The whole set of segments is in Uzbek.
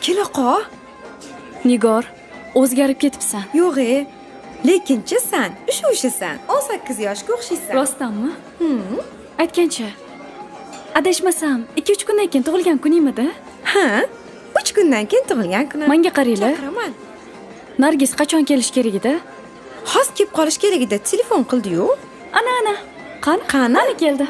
Kela qol. Nigor, o'zgarib ketibsan. Yo'q, lekinchi san o'shasan. 18 yoshga o'xshaysan. Rostdanmi? Aytgancha. Adashmasam, 2-3 kundan keyin tug'ilgan kuningmidi? Ha, 3 kundan keyin tug'ilgan kunim. Menga qaranglar. Chaqiraman. Nargiz qachon kelish kerak edi? Hozir kelib qolish kerak edi. Telefon qildi-yu. Ana. Qani? Qani? Mana keldi.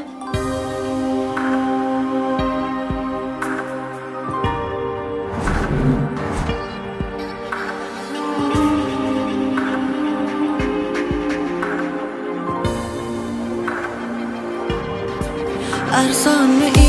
arzonmi